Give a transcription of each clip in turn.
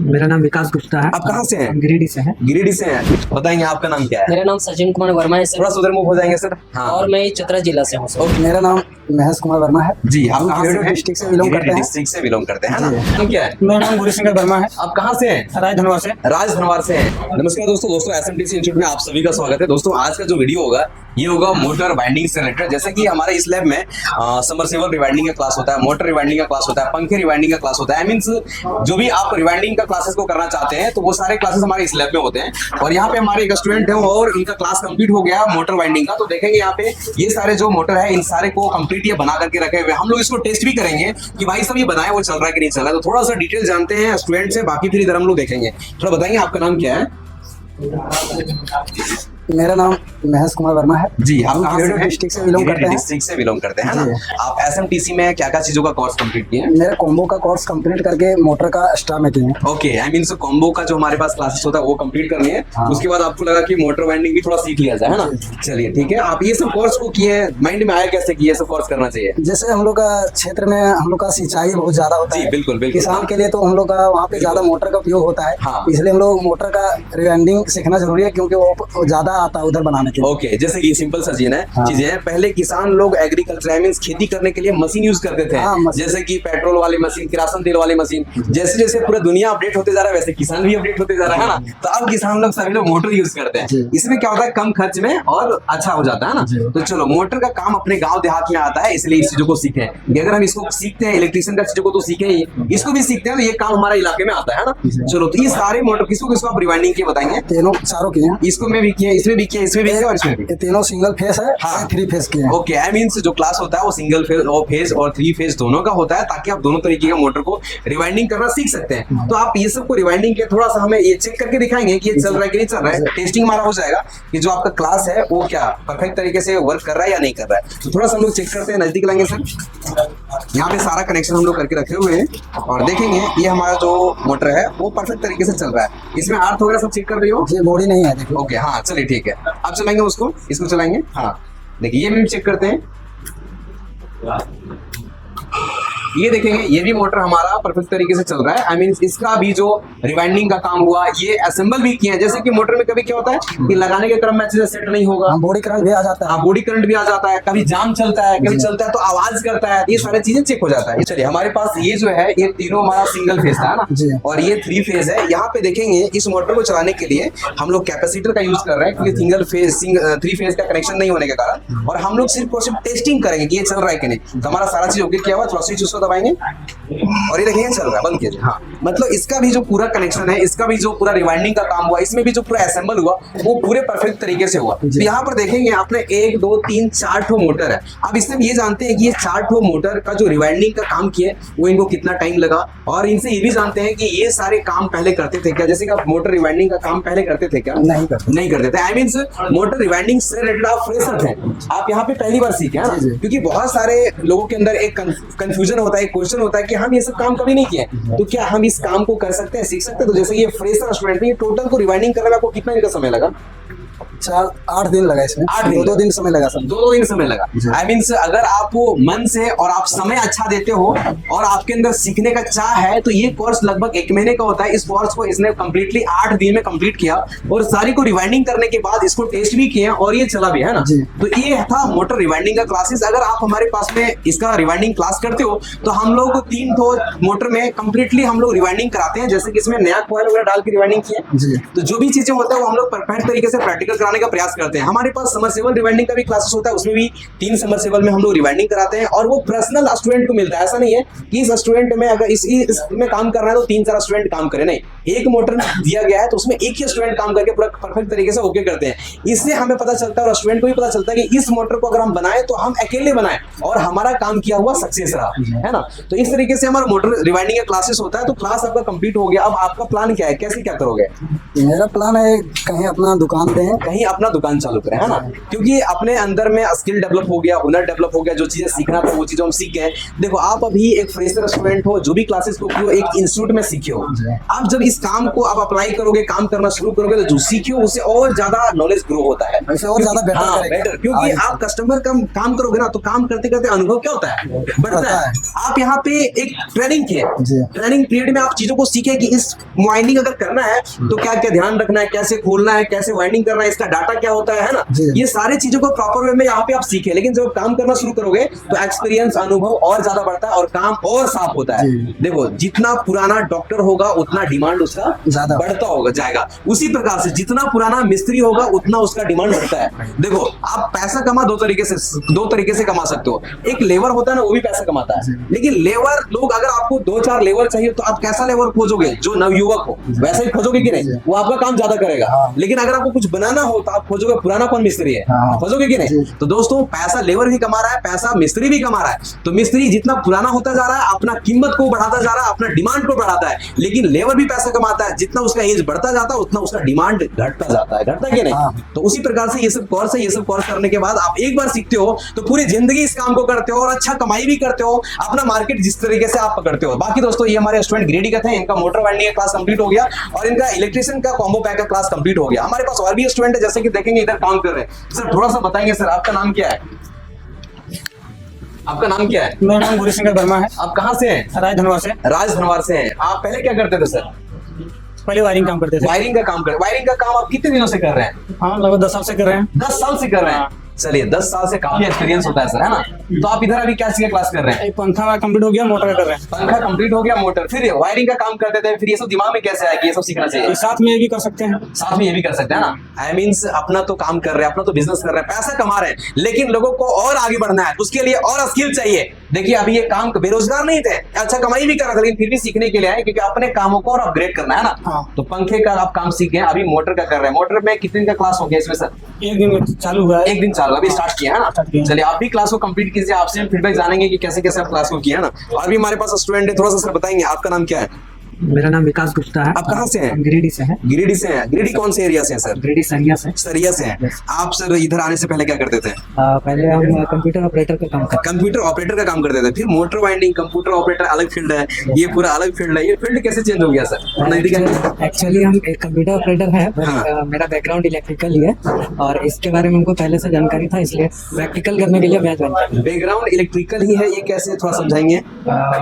मेरा नाम विकास गुप्ता है। आप कहाँ से हैं? गिरिडीह से हैं। गिरिडीह से हैं। बताएंगे आपका नाम क्या है? मेरा नाम सचिन कुमार वर्मा है सर। थोड़ा सा उधर मूव हो जाएंगे सर। हाँ। और मैं चतरा जिला से हूँ सर। ओके। मेरा नाम महेश कुमार वर्मा है। जी, आप कहाँ से गिरिडीह हैं? डिस्ट्रिक्ट से बिलोंग करते हैं। डिस्ट्रिक्ट से बिलोंग करते हैं, है ना? नाम क्या है? मेरा नाम गुरुशंकर वर्मा है। आप कहाँ से हैं? राजधनवा से। राजधनवार से हैं। नमस्कार दोस्तों एसएमटीसी इंस्टीट्यूट में आप सभी का स्वागत है। दोस्तों आज का जो वीडियो होगा ये होगा मोटर वाइंडिंग से रिलेटेड। जैसे कि हमारे इस लैब में सबमर्सिबल रिवाइंडिंग का क्लास होता है, मोटर रिवाइंडिंग का क्लास होता है, पंखे रिवाइंडिंग का क्लास होता है। मींस जो भी आप रिवाइंडिंग का क्लासेस को करना चाहते हैं तो वो सारे क्लासेस हमारे इस लैब में होते हैं। और यहाँ पे हमारे एक स्टूडेंट है और उनका क्लास कंप्लीट हो गया मोटर वाइंडिंग का। तो देखेंगे यहाँ पे ये सारे जो मोटर है इन सारे को कंप्लीट ये बना करके रखे हुए। हम लोग इसको टेस्ट भी करेंगे कि भाई सब ये बनाए वो चल रहा है कि नहीं चल रहा है। तो थोड़ा सा डिटेल जानते हैं स्टूडेंट से, बाकी फिर इधर हम लोग देखेंगे। थोड़ा बताएंगे आपका नाम क्या है? मेरा नाम महेश कुमार वर्मा है। जी, आप कहाँ से हैं? डिस्ट्रिक्ट से बिलोंग करते हैं। डिस्ट्रिक्ट से बिलोंग करते हैं ना? आप एसएमटीसी में क्या क्या चीजों का कोर्स कंप्लीट किए हैं? मेरा कॉम्बो का कोर्स कंप्लीट करके मोटर का स्टार में किए हैं। ओके, आई मीन कॉम्बो का जो हमारे पास क्लासेस होता है वो कंप्लीट करनी है। हाँ। उसके बाद आपको लगा कि मोटर वाइंडिंग भी थोड़ा सीख लिया जाए, है ना? चलिए ठीक है। आप ये सब कोर्स को किए, माइंड में आया कैसे कि ये सब कोर्स करना चाहिए? जैसे हम लोग का क्षेत्र में हम लोग का सिंचाई बहुत ज्यादा होता जी है। बिल्कुल बिल्कुल। किसान के लिए तो हम लोग का वहाँ पे ज्यादा मोटर का उपयोग होता है। हाँ। इसलिए हम लोग मोटर का रिवाइंडिंग सीखना जरूरी है क्योंकि वो ज्यादा आता है उधर बनाने के लिए। ओके, जैसे कि सिंपल सा चीज है हाँ। चीजें हैं। पहले किसान लोग एग्रीकल्चर आई मीन खेती करने के लिए मशीन यूज करते थे। हाँ, मशीन। जैसे कि पेट्रोल वाली मशीन, किरासन तेल वाली मशीन। जैसे जैसे पूरा दुनिया अपडेट होते जा रहा है वैसे किसान भी अपडेट होते जा रहा है ना? तो अब किसान लोग सभी लोग मोटर यूज करते हैं। इसमें क्या होता है कम खर्च में और अच्छा हो जाता है ना? तो चलो मोटर का काम अपने गाँव देहात में आता है, इसलिए इस चीजों को सीखे। अगर हम इसको सीखते हैं इलेक्ट्रिशियन का चीजों को तो सीखे ही, इसको भी सीखते हैं तो ये काम हमारे इलाके में आता है ना? चलो तो ये सारे मोटर किसको किसको आप रिवाइंडिंग के बताएंगे? तीनों चारों किए हैं। इसको में भी किया, इसमें भी किया, इसमें भी किया और इसमें भी। ये तीनों सिंगल फेस है। हाँ। 3 फेस किए हैं। ओके, आई मीन जो क्लास होता है वो सिंगल फेज और 3 फेज दोनों का होता है ताकि आप दोनों तरीके का मोटर को रिवाइंडिंग करना सीख सकते हैं। तो आप ये सब को रिवाइंडिंग के थोड़ा सा हमें ये चेक करके दिखाएंगे कि ये चल रहा है कि नहीं चल रहा है। टेस्टिंग हमारा हो जाएगा कि जो आपका क्लास है वो क्या परफेक्ट तरीके से वर्क कर रहा है या नहीं कर रहा है। तो थोड़ा सा हम लोग चेक करते हैं, नजदीक लाएंगे सर। यहाँ पे सारा कनेक्शन हम लोग करके रखे हुए हैं और देखेंगे ये हमारा जो मोटर है वो परफेक्ट तरीके से चल रहा है। इसमें अर्थ वगैरह सब चेक कर रही हो? ये बॉडी नहीं है देखो। ओके, हाँ चलिए ठीक है। अब चलाएंगे उसको, इसको चलाएंगे। हाँ देखिए ये भी चेक करते हैं। ये देखेंगे ये भी मोटर हमारा परफेक्ट तरीके से चल रहा है। आई मीन इसका भी जो रिवाइंडिंग का काम हुआ ये असेंबल भी किया है। जैसे कि मोटर में कभी क्या होता है कि लगाने के क्रम में अच्छे से सेट नहीं होगा, बॉडी करंट भी आ जाता है। हाँ बॉडी करंट भी आ जाता है, कभी जाम चलता है, कभी चलता है तो आवाज करता है, ये सारी चीजें चेक हो जाता है। चलिए हमारे पास ये जो है ये तीनों हमारा सिंगल फेज था जी। ना और ये 3 फेज है। यहाँ पे देखेंगे इस मोटर को चलाने के लिए हम लोग कैपेसिटर का यूज कर रहे हैं क्योंकि सिंगल फेज 3 फेज का कनेक्शन नहीं होने के कारण। और हम लोग सिर्फ और सिर्फ टेस्टिंग करेंगे कि ये चल रहा है कि नहीं। तो हमारा सारा चीज ओके किया हुआ, थोड़ा स्विच उसको दबाएंगे और ये देखेंगे चल रहा है, बंद कीजिए। हाँ मतलब इसका भी जो पूरा कनेक्शन है, इसका भी जो पूरा रिवाइंडिंग का काम हुआ, इसमें भी जो पूरा असेंबल हुआ वो पूरे परफेक्ट तरीके से हुआ। तो यहाँ पर देखेंगे आपने 1 2 3 4 ठो मोटर है। अब इसमें ये जानते हैं कि ये 4 ठो मोटर का जो रिवाइंडिंग का काम किया वो इनको कितना टाइम लगा और इनसे ये भी जानते हैं कि ये सारे काम पहले करते थे क्या। जैसे कि आप मोटर रिवाइंडिंग का काम पहले करते थे क्या? नहीं करते थे। आई मीन मोटर रिवाइंडिंग से रिलेटेड आप फ्रेशर थे, आप यहाँ पे पहली बार सीखे ना? क्योंकि बहुत सारे लोगों के अंदर एक कंफ्यूजन होता है, एक क्वेश्चन होता है कि हम ये सब काम कभी नहीं किए तो क्या हम इस काम को कर सकते हैं, सीख सकते हैं? तो जैसे ये फ्रेशर स्टूडेंट है, टोटल को रिवाइंडिंग करने में आपको कितना दिन का समय लगा? 8 दिन लगा इसमें। 8 दिन, 2 दिन समय लगा सब। 2 दिन समय लगा। आई मीन अगर आप मन से और आप समय अच्छा देते हो और आपके अंदर सीखने का चाह है तो ये कोर्स लगभग 1 महीने का होता है। इस कोर्स को इसने कंप्लीटली 8 दिन में कंप्लीट किया और सारी को रिवाइंडिंग करने के बाद इसको टेस्ट भी किया और ये चला भी है ना? तो ये था मोटर रिवाइंडिंग का क्लासेस। अगर आप हमारे पास में इसका रिवाइंडिंग क्लास करते हो तो हम लोग 3 ठो मोटर में कंप्लीटली हम लोग रिवाइंडिंग कराते हैं। जैसे कि इसमें नया कॉइल वगैरह डाल के रिवाइंडिंग किया, तो जो भी चीजें होता है वो हम लोग परफेक्ट तरीके से प्रैक्टिकल कराने का प्रयास करते हैं। हमारे पास सबमर्सिबल रिवाइंडिंग का भी क्लासेस होता है, उसमें भी 3 सबमर्सिबल में हम लोग रिवाइंडिंग कराते हैं और वो पर्सनल स्टूडेंट को मिलता है। ऐसा नहीं है कि इस स्टूडेंट में अगर इसमें काम करना है तो 3-4 स्टूडेंट काम करे, नहीं, एक मोटर दिया गया है तो उसमें एक ही स्टूडेंट काम करके पूरा परफेक्ट तरीके से ओके करते हैं। इससे हमें पता चलता है और स्टूडेंट को भी पता चलता है कि इस मोटर को अगर हम बनाए तो हम अकेले बनाए और हमारा काम किया हुआ सक्सेस रहा, है ना? तो इस तरीके से हमारा मोटर रिवाइंडिंग का क्लासेस होता है। तो क्लास आपका कंप्लीट हो गया। अब आपका प्लान क्या है, कैसे क्या करोगे? मेरा प्लान है कहीं अपना दुकान दें। कहीं वहीं अपना दुकान चालू करें, है ना। क्योंकि अपने अंदर में स्किल डेवलप हो गया, हुनर डेवलप हो गया, जो चीजें सीखना था वो चीजें हम सीख गए। देखो आप अभी एक फ्रेशर स्टूडेंट हो, जो भी क्लासेस को एक इंस्टीट्यूट में सीखे हो, आप जब इस काम को आप अप्लाई करोगे, काम करना शुरू करोगे, तो जो सीखे हो उससे और ज्यादा नॉलेज ग्रो होता है, वैसे और ज्यादा बेटर। क्योंकि आप कस्टमर का काम करोगे ना, तो काम करते करते अनुभव क्या होता है, बढ़ता है। आप यहाँ पे एक ट्रेनिंग किए, ट्रेनिंग पीरियड में आप चीजों को सीखे कि इस वाइंडिंग अगर करना है तो क्या क्या ध्यान रखना है, कैसे खोलना है, कैसे वाइंडिंग करना है, इसका डाटा क्या होता है ना। ये सारी चीजों को प्रॉपर वे में यहाँ पे आप सीखे। लेकिन जब काम करना शुरू करोगे तो एक्सपीरियंस, अनुभव और ज्यादा बढ़ता है और काम और साफ होता है। देखो जितना पुराना डॉक्टर होगा उतना डिमांड उसका ज्यादा बढ़ता होगा जाएगा। उसी प्रकार से जितना पुराना मिस्त्री होगा उतना उसका डिमांड बढ़ता है। देखो आप पैसा कमा दो तरीके से कमा सकते हो। एक लेबर होता है ना, वो भी पैसा कमाता है, लेकिन लेबर लोग, अगर आपको 2-4 लेबर चाहिए तो आप कैसा लेबर खोजोगे, जो नवयुवक हो वैसा ही खोजोगे कि नहीं, वो आपका काम ज्यादा करेगा। लेकिन अगर आपको कुछ बनाना हो तो आप खोजोगे पुराना कौन मिस्त्री है, खोजोगे कि नहीं। तो दोस्तों पैसा लेबर भी कमा रहा है, पैसा मिस्त्री भी कमा रहा है। तो मिस्त्री जितना पुराना होता जा रहा है, अपना कीमत को बढ़ाता जा रहा है, अपना डिमांड को बढ़ाता है। लेकिन लेबर भी पैसा कमाता है, जितना उसका एज बढ़ता जाता है उतना उसका डिमांड घटता जाता है, घटता कि नहीं। तो उसी प्रकार से ये सब कोर्स है। ये सब कोर्स करने के बाद आप एक बार सीखते हो तो पूरी जिंदगी इस काम को करते हो और अच्छा कमाई भी करते हो, अपना मार्केट जिस तरीके से आप पकड़ते हो। बाकी दोस्तों ये हमारे स्टूडेंट गिरिडीह का थे, इनका मोटर वाइंडिंग का क्लास कंप्लीट हो गया और इनका इलेक्ट्रिशियन का कॉम्बो पैक का क्लास कंप्लीट हो गया। हमारे पास और भी स्टूडेंट है, जैसे कि देखेंगे इधर काम कर रहे हैं। सर थोड़ा सा बताएंगे, सर आपका नाम क्या है? आपका नाम क्या है? मेरा नाम गुरुशंकर वर्मा है। आप कहाँ से हैं? राजधनवार से। राजधनवार से हैं। आप पहले क्या करते थे सर? पहले वायरिंग काम करते थे। वायरिंग का काम वायरिंग का काम आप कितने दिनों से कर रहे हैं? हाँ लगभग 10 साल से कर रहे हैं। 10 साल से कर रहे हैं। चलिए 10 साल से काफी एक्सपीरियंस होता है सर, है ना। तो आप इधर अभी क्या क्लास कर रहे हैं? एक पंखा कंप्लीट हो गया, मोटर का कर रहे हैं। पंखा कंप्लीट हो गया, मोटर, फिर वायरिंग का काम करते थे। फिर ये सब दिमाग में कैसे आया कि ये सब सीखना चाहिए? साथ में ये भी कर सकते हैं। साथ में ये भी कर सकते हैं ना। आई मीन्स अपना तो काम कर रहे हैं, अपना तो बिजनेस कर रहे हैं, पैसा कमा रहे हैं, लेकिन लोगों को और आगे बढ़ना है, उसके लिए और स्किल चाहिए। देखिए अभी ये काम बेरोजगार नहीं थे, अच्छा कमाई भी कर रहे थे, लेकिन फिर भी सीखने के लिए आए क्योंकि अपने कामों को और अपग्रेड करना है ना। तो पंखे का आप काम सीख गए, अभी मोटर का कर रहे हैं। मोटर में कितने दिन का क्लास हो गया इसमें सर? एक दिन चालू हुआ है। एक दिन चालू, अभी स्टार्ट किया है ना। चलिए आप भी क्लास को कंप्लीट कीजिए, आपसे फीडबैक जानेंगे कि कैसे कैसे आप क्लास को किया है ना। और भी हमारे पास स्टूडेंट है, थोड़ा सा सर बताएंगे आपका नाम क्या है? मेरा नाम विकास गुप्ता है। आप कहाँ से हैं? गिरिडीह से हैं। गिरिडीह से हैं। गिरिडीह कौन से एरिया से हैं सर? गिरिडीह सरिया से। सरिया से हैं। आप सर इधर आने से पहले क्या करते थे? पहले हम कंप्यूटर ऑपरेटर का काम करते। कंप्यूटर ऑपरेटर का काम करते थे, फिर मोटर वाइंडिंग, कंप्यूटर ऑपरेटर अलग फील्ड है, ये पूरा अलग फील्ड है। ये फील्ड कैसे चेंज हो गया सर? एक्चुअली हम एक कंप्यूटर ऑपरेटर है, मेरा बैकग्राउंड इलेक्ट्रिकल ही है और इसके बारे में हमको पहले से जानकारी था, इसलिए प्रैक्टिकल करने के लिए बैच बना। बैकग्राउंड इलेक्ट्रिकल ही है, ये कैसे थोड़ा समझाएंगे?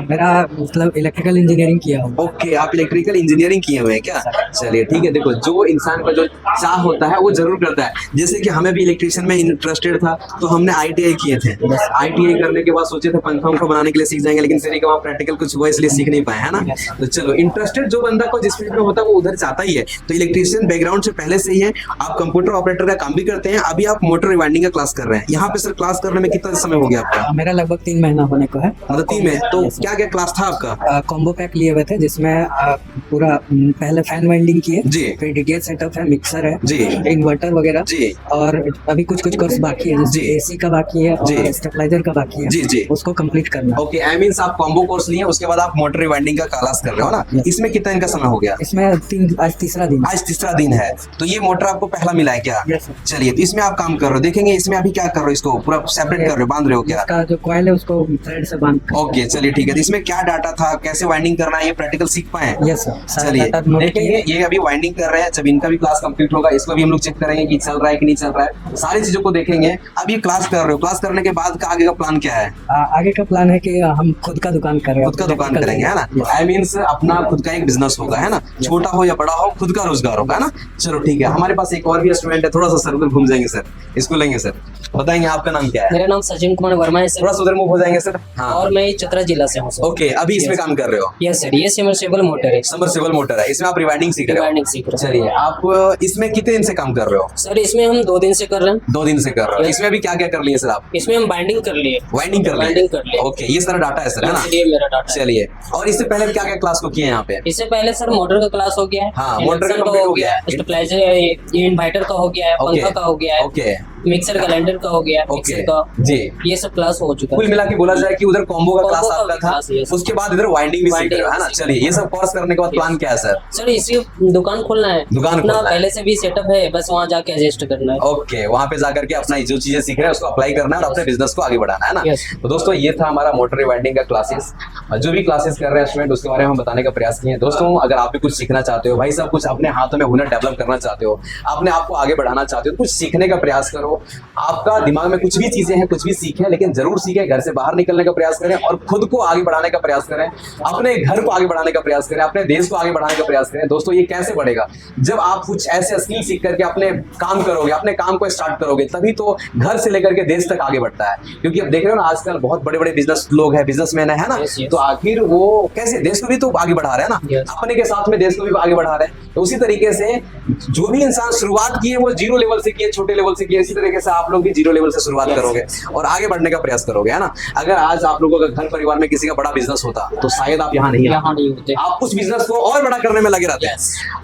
मेरा मतलब इलेक्ट्रिकल इंजीनियरिंग किया हूँ। ओके, आप इलेक्ट्रिकल इंजीनियरिंग किए हुए हैं क्या? चलिए ठीक है। देखो जो इंसान का जो चाह होता है वो जरूर करता है। जैसे कि हमें भी इलेक्ट्रिशियन में इंटरेस्टेड था तो हमने ITI किए थे। ITI करने के बाद सोचे थे पंखा उनको बनाने के लिए सीख जाएंगे, लेकिन फिर वहाँ प्रैक्टिकल कुछ हुआ इसलिए सीख नहीं पाए, है ना। तो चलो इंटरेस्टेड जो बंदा को जिस फील्ड में होता है वो उधर चाहता ही है। तो इलेक्ट्रिशियन बैकग्राउंड से पहले से ही है। आप कंप्यूटर ऑपरेटर का काम भी करते हैं, अभी आप मोटर रिवाइंडिंग का क्लास कर रहे हैं। यहाँ पे सर क्लास करने में कितना समय हो गया आपका? मेरा लगभग 3 महीना होने को है। मतलब 3 में तो क्या क्या क्लास था आपका? कॉम्बो पैक लिए हुए थे, जिसमें पूरा पहले फैन वाइंडिंग किए जी, फिर डीटीएच सेटअप है, मिक्सर है जी, इन्वर्टर वगैरह जी, और अभी कुछ कोर्स बाकी है, जैसे AC का बाकी है और स्टेबलाइजर का बाकी है जी जी, उसको कंप्लीट करना। ओके, आई मींस आप कॉम्बो कोर्स लिए, उसके बाद आप मोटर रिवाइंडिंग का क्लास कर रहे हो ना। इसमें कितना इनका समय हो गया? इसमें आज तीसरा दिन। आज तीसरा दिन है। तो ये मोटर आपको पहला मिला है क्या? Yes sir. चलिए तो इसमें आप काम कर रहे हो, देखेंगे इसमें अभी क्या कर रहे हो, इसको पूरा सेपरेट कर रहे हो, बांध रहे हो क्या? इसका जो कॉइल है उसको थ्रेड से बांध। ओके चलिए ठीक है। तो इसमें क्या डाटा था, कैसे वाइंडिंग करना है, ये प्रैक्टिकल सीख पाए? Yes sir. चलिए देखेंगे, ये अभी वाइंडिंग कर रहे हैं, जब इनका भी क्लास कंप्लीट होगा इसको भी हम लोग चेक करेंगे कि चल रहा है कि नहीं चल रहा है, सारी चीजों को देखेंगे। अब ये क्लास कर रहे हो, क्लास करने के बाद का आगे का प्लान क्या है? आगे का प्लान है कि हम खुद का दुकान करें। खुद का दुकान करेंगे, है ना। आई मीन्स अपना खुद का एक बिजनेस होगा, है ना, छोटा हो या बड़ा हो खुद का रोजगार होगा, है ना। चलो ठीक है। हमारे पास एक और भी स्टूडेंट है, थोड़ा सा सर उधर घूम जाएंगे सर, इसको लेंगे सर, बताएंगे आपका नाम क्या है? मेरा नाम सचिन कुमार वर्मा है सर। थोड़ा सा उधर मूव हो जाएंगे सर। हाँ, और मैं चतरा जिला से हूँ सर। ओके, अभी इसमें काम कर रहे हो? यस सर, ये सबमर्सिबल मोटर है। सबमर्सिबल मोटर है, इसमें आप रिवाइंडिंग सीख रहे हो? रिवाइंडिंग सीख रहे हो। चलिए, आप इसमें कितने दिन से काम कर रहे हो? सर इसमें हम 2 दिन से कर रहे हैं। 2 दिन से कर रहे हो। इसमें भी क्या क्या कर लिए सर आप? इसमें हम बाइंडिंग कर लिए। वाइंडिंग कर लिए। ओके, ये सारा डाटा है सर, है ना। ये मेरा डाटा है। चलिए, और इससे पहले क्या क्या क्लास को किए यहाँ पे? इससे पहले सर मोटर का क्लास हो गया है। हाँ, मोटर का इंडक्शन complete हो गया है। स्टेबलाइजर, इन्वर्टर का हो गया है, पंखा का हो गया है। ओके, मिक्सर कैलेंडर का हो गया, ओके मिक्सर का, जी। ये सब क्लास हो चुका कुल है। मिला के बोला जाए कि उधर कॉम्बो का Combo क्लास का आपका भी था, class, yes। उसके बाद इधर वाइंडिंग भी सीख Winding रहे हो, है ना? भी चलिए, ये सब कोर्स करने के बाद प्लान क्या है सर? सर इसी दुकान खोलना है, दुकान अपना खोलना है। पहले से भी सेटअप है, बस वहाँ जाके एडजस्ट करना है। ओके, वहां पे जाकर के अपना जो चीजें सीख रहे हैं उसको अप्लाई करना है और अपने बिजनेस को आगे बढ़ाना है ना। Yes। तो दोस्तों ये था हमारा मोटर रिवाइंडिंग का क्लासेस। जो भी क्लासेस कर रहे हैं स्टूडेंट उसके बारे में हम बताने का प्रयास किए हैं। दोस्तों अगर आप भी कुछ सीखना चाहते हो, भाई साहब कुछ अपने हाथों में हुनर डेवलप करना चाहते हो, अपने आप को आगे बढ़ाना चाहते हो, कुछ सीखने का प्रयास करो। आपका दिमाग में कुछ भी चीजें हैं, कुछ भी सीखें, लेकिन जरूर सीखें, घर से बाहर निकलने का प्रयास करें और खुद को आगे बढ़ाने का प्रयास करें, अपने घर को आगे बढ़ाने का प्रयास करें, अपने देश को आगे बढ़ाने का प्रयास करें। दोस्तों ये कैसे बढ़ेगा? जब आप कुछ ऐसे स्किल सीख करके अपने काम करोगे, अपने काम को स्टार्ट करोगे, तभी तो घर से लेकर के देश तक आगे बढ़ता है। क्योंकि अब देख रहे हो ना आजकल बहुत बड़े बड़े बिजनेस लोग हैं, बिजनेसमैन है ना, Yes, yes। तो आखिर वो कैसे देश को भी तो आगे बढ़ा रहे हैं ना, Yes। अपने के साथ में देश को भी आगे बढ़ा रहे हैं। तो उसी तरीके से जो भी इंसान शुरुआत किए वो जीरो लेवल से किए, छोटे लेवल से किए, इसी तरीके से आप लोग भी जीरो लेवल से शुरुआत करोगे और आगे बढ़ने का प्रयास करोगे, है ना। अगर आज आप लोगों का घर परिवार में किसी का बड़ा बिजनेस होता तो शायद आप यहाँ नहीं यहाँ नहीं होते। आप उस बिजनेस को और बड़ा करने में लगे रहते हैं।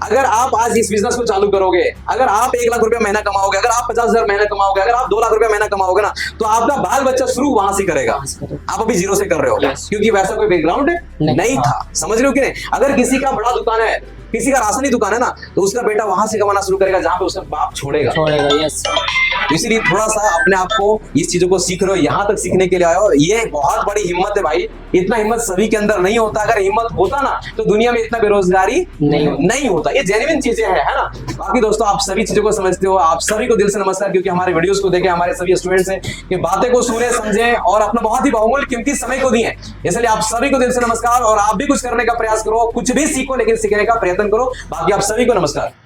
अगर आप आज इस बिजनेस को चालू करोगे, अगर आप 1 लाख रुपया महीना कमाओगे, अगर आप 50,000 महीना कमाओगे, अगर आप 2 लाख रुपया महीना कमाओगे ना, तो आपका बाल बच्चा शुरू वहां से करेगा। आप अभी जीरो से कर रहे हो, Yes। क्योंकि वैसा कोई बैकग्राउंड नहीं नहीं था। समझ रहे हो कि नहीं? अगर किसी का बड़ा दुकान है, किसी का राशन की दुकान है ना, तो उसका बेटा वहां से कमाना शुरू करेगा जहां पे उसका बाप छोड़ेगा। यस। तो इसीलिए थोड़ा सा अपने आप को इस चीजों को सीख रहे हो, यहाँ तक सीखने के लिए आए हो। ये बहुत बड़ी हिम्मत है भाई, इतना हिम्मत सभी के अंदर नहीं होता। अगर हिम्मत होता ना तो दुनिया में इतना बेरोजगारी नहीं होता। ये जेन्युइन चीजें हैं, है ना। बाकी दोस्तों आप सभी चीजों को समझते हो, आप सभी को दिल से नमस्कार, क्योंकि हमारे वीडियोस को देखे हमारे सभी स्टूडेंट्स हैं कि बातें को सुने, समझे और अपना बहुत ही बहुमूल्य कीमती समय को दिए। इसलिए आप सभी को दिल से नमस्कार और आप भी कुछ करने का प्रयास करो, कुछ भी सीखो लेकिन सीखने का प्रयत्न करो। बाकी आप सभी को नमस्कार।